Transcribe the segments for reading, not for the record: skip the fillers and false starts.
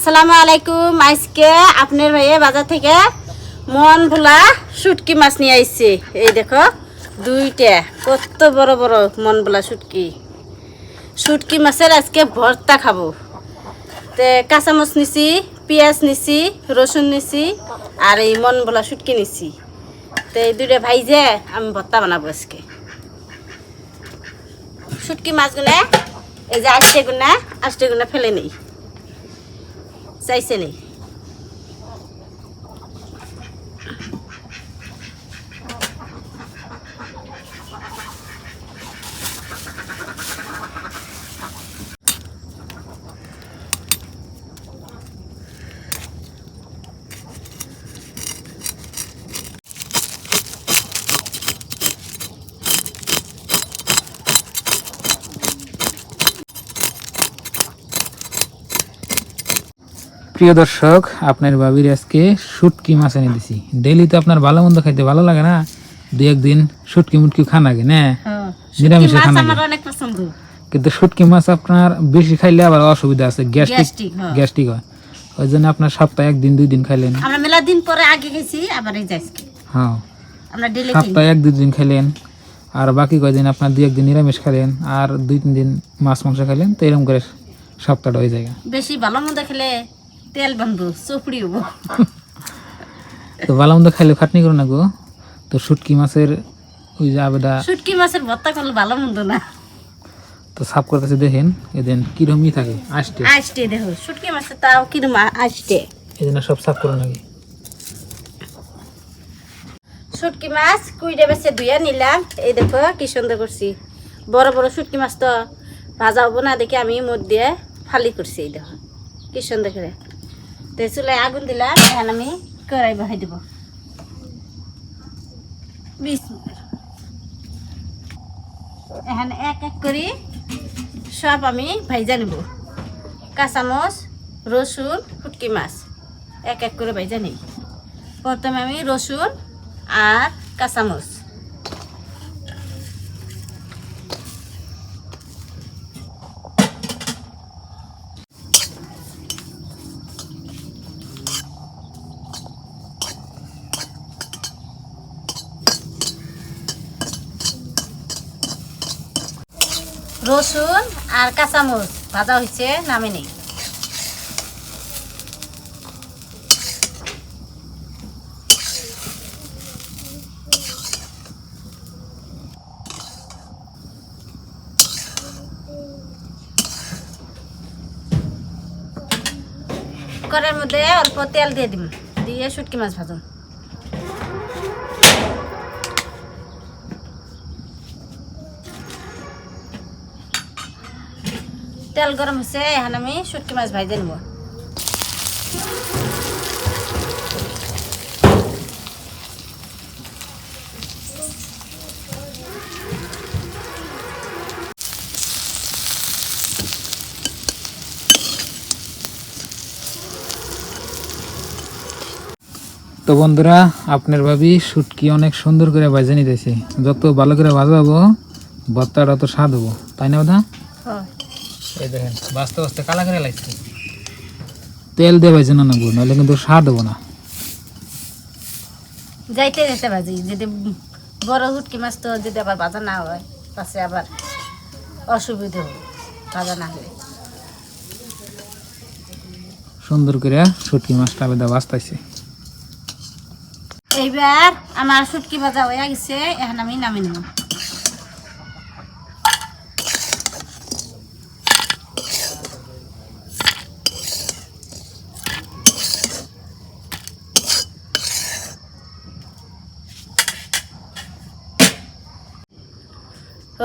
আসসালামু আলাইকুম। আজকে আপনার ভাইয়ে বাজার থেকে মন ভোলা শুটকি মাছ নিয়ে আইছে। এই দেখো দুইটা কত বড় বড় মন ভোলা শুটকি মাছের আজকে ভর্তা খাবো। তে কাঁচামচ নিছি, পেঁয়াজ নিছি, রসুন নিছি আর এই মন ভোলা শুটকি নিছি। তো এই দুইটা ভাইজে আমি ভর্তা বানাবো আজকে। শুটকি মাছগুলো এই যে আষ্টে গুনা ফেলে নেই, চাইছে নেই। প্রিয় দর্শক, আপনার ভাবির আজকে শুটকি মাছ এনে দিছি। ডেইলি তো আপনার ভালো মন্দ খাইতে ভালো লাগে না, দুই একদিন শুটকি মুটকি খান আগে না, নিরামিষে খান আগে। কিন্তু শুটকি মাছ আপনার বেশি খাইলে আবার অসুবিধা আছে, গ্যাস্ট্রিক হয়। ওই জন্য আপনার সপ্তাহে একদিন দুই দিন খাইলেন। আমরা মেলা দিন পরে আগে গেছি, আবার এই যাইছি। হ্যাঁ, আমরা ডেইলি সপ্তাহে এক দুই দিন খাইলেন, আর বাকি কয়দিন আপনার দুই একদিন নিরামিষ খাইলেন, আর দুই তিন দিন মাছ মাংস খাইলেন। তো এরকম করে সপ্তাহটা হয়ে যায়। বেশি ভালো মন্দ খেলে তেল বানবো, চুপড়ি হবো। তো ভালো মন্দ খাইলে খাটনি করো না গো। তো শুটকি মাছের ওই যে আবেদা, শুটকি মাছের ভর্তা করলে ভালো মন্দ না। তো সাফ করতেছে দেখেন, এদিন কিরমই থাকে আষ্টে দেখো শুটকি মাছের তাও কিরম আষ্টে। এই জন্য সব সাফ করে নাকি। শুটকি মাছ কুইডে বেছে ধুইয়া নিলাম। এই দেখো কি সুন্দর করছি, বড় বড় শুটকি মাছ তো ভাজা হবো না দেখে আমি মুখ দিয়ে ফালি করছি। এই দেখো কি সুন্দর করে। তো চুলায় আগুন দিলাম, এখন আমি কড়াই বহাই দেব। এখন এক এক করে সব আমি ভাইজা নিব। কাঁচামচ, রসুন, শুটকি মাছ এক এক করে ভাইজা নিই। প্রথমে আমি রসুন আর কাঁচামচ, রসুন আর কাঁচামচ ভাজা হয়েছে, নামে নেই। কড়াইয়ের মধ্যে অল্প তেল দিয়ে দিন, দিয়ে শুটকি মাছ ভাজুন। তেল গরম হয়েছে, এখন আমি শুটকি মাছ ভাজে নেব। তো বন্ধুরা, আপনার ভাবি শুটকি অনেক সুন্দর করে ভাজে নিতেছে। যত ভালো করে ভাজা হবো ভর্তাটা তত স্বাদ হবো, তাই না দাদা? এই দেখেন বাঁচতে বাঁচতে কালা করে লাগছে। তেল দিয়ে ভাজে না গো, নাহলে কিন্তু স্বাদ হবো না। যাইতে যেতে ভাজি, যদি বড় শুটকি মাছ তো যদি আবার ভাজা না হয় পাশে আবার অসুবিধা হবে ভাজা না হলে। সুন্দর করে শুটকি মাছটা আলাদা বাঁচতেছে। এইবার আমার শুটকি ভাজা হয়ে গেছে, এখন আমি নামিয়ে নেব।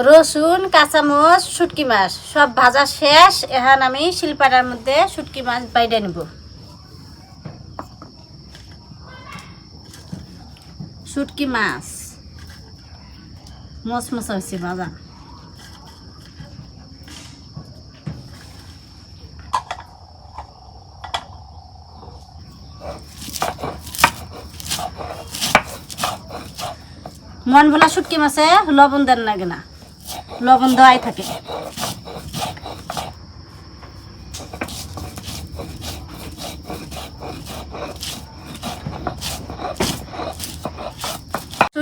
রসুন, কাঁচামচ, শুটকি মাছ সব ভাজা শেষ। এখন আমি শিলপাটার মধ্যে শুটকি মাছ বাইরে নেব। শুটকি মাছ মচমচ হয়েছে ভাজা। মন ভোলা শুটকি মাছে লবণ দেন লাগে না, লবণ দেওয়াই থাকে।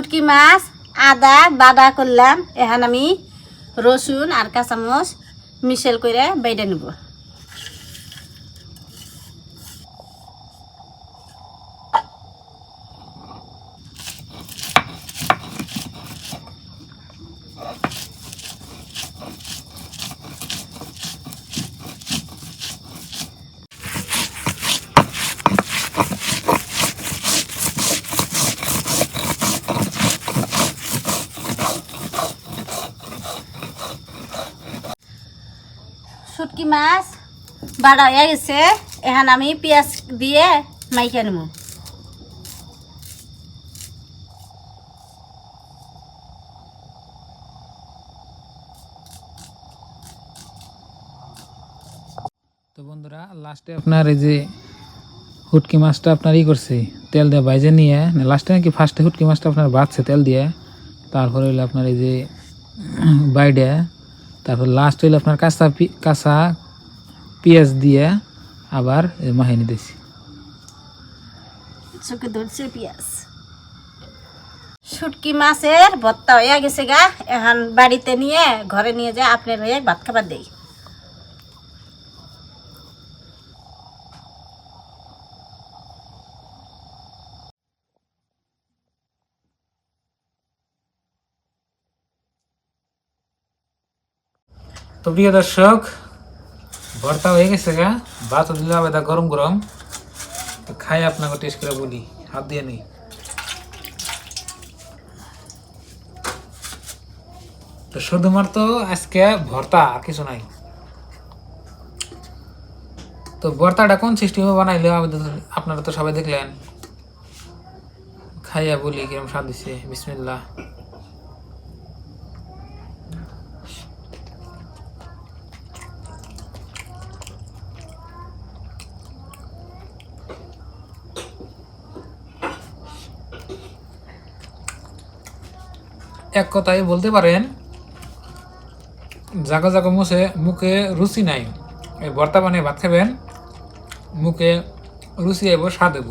শুটকি মাছ আদা বাদা করলাম, এখন আমি রসুন আর কাঁচামচ মিশেল করে বাইডে নেব। শুটকি মাছ বাড়া হয়ে গেছে, এখন আমি পেঁয়াজ দিয়ে মাইখা নেব। তো বন্ধুরা লাস্টে আপনার এই যে হুটকি মাছটা আপনার করছে তেল দিয়ে বাইজে নিয়ে, লাস্টে নাকি ফার্স্টে হুটকি মাছটা আপনার বাঁচছে তেল দিয়ে, তারপরে হইলো আপনার এই যে বাইডে, তারপর লাস্ট হইলো আপনার কাঁচা পেঁয়াজ দিয়ে আবার মাহিনী দিয়েছি। চোখে ধরছে পেঁয়াজ। শুটকি মাছের ভর্তা হয়ে গেছে গা, এখন বাড়িতে নিয়ে ঘরে নিয়ে যায় আপনার হয়ে ভাত খাবার দেই। তো প্রিয় দর্শক, ভর্তা হয়ে গেছে গা, ভাতও দিলে আবেদা গরম গরম। তো খাই আপনাকে টেস্ট করে বলি, হাত দিয়ে নেই। তো শুধুমাত্র আজকে ভর্তা, আর কিছু নাই। তো ভর্তাটা কোন সিস্টেমে বানাইলে আপনারা তো সবাই দেখলেন। খাইয়া বলি কিরম স্বাদ দিছে। বিসমিল্লাহ। এক কথায় বলতে পারেন জাগা জাগা মুখে রুচি নাই, এই ভর্তা বানিয়ে ভাত খাবেন, মুখে রুচি আইব, স্বাদ দেব।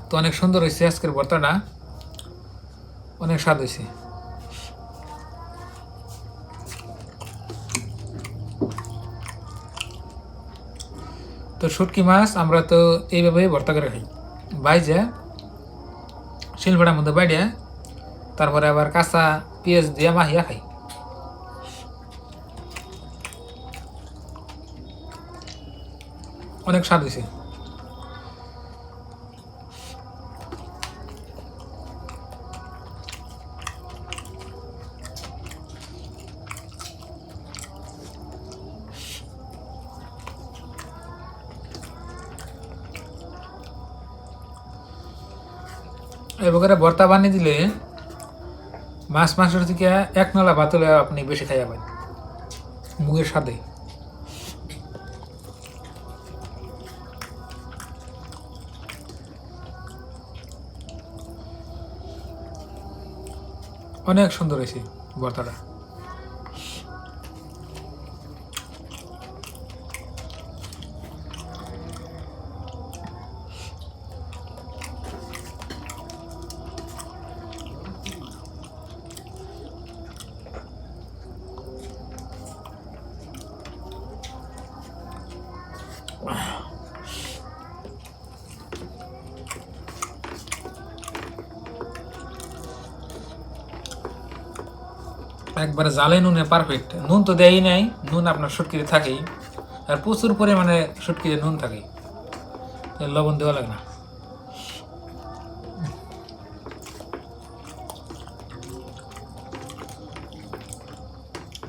তো অনেক সুন্দর হয়েছে আজকের ভর্তাটা, অনেক স্বাদ হয়েছে। তো শুটকি মাছ আমরা তো এইভাবেই ভর্তা করে খাই, বাইজে শিলভাড়ার মধ্যে বাইরে, তারপরে আবার কাঁচা পেঁয়াজ দিয়ে মাহিয়া খাই। অনেক স্বাদ হয়েছে। এবারে ভর্তা বানিয়ে দিলে মাছ মাংসের থেকে এক নলা ভাত হলে আপনি বেশি খাই যাবেন মুগের সাথে। অনেক সুন্দর হয়েছে ভর্তাটা। একবারে জালে নুনে পারফেক্ট। নুন তো দেয়ই নাই, নুন আপনার শুটকিতে থাকেই, আর প্রচুর পরিমাণে শুটকিতে নুন থাকে, লবণ দেওয়া লাগে না।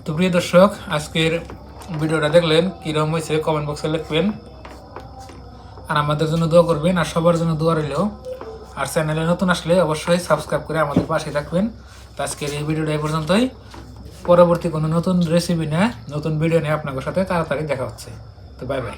তো প্রিয় দর্শক, আজকের ভিডিওটা দেখলেন, কিরকম হয়েছে কমেন্ট বক্সে লিখবেন, আর আমাদের জন্য দোয়া করবেন, আর সবার জন্য দোয়া রইল। আর চ্যানেলে নতুন আসলে অবশ্যই সাবস্ক্রাইব করে আমাদের পাশে থাকবেন। তো আজকের এই ভিডিওটা এই পর্যন্তই। পরবর্তী কোনো নতুন রেসিপি নিয়ে, নতুন ভিডিও নিয়ে আপনাদের সাথে তাড়াতাড়ি দেখা হচ্ছে। তো বাই বাই।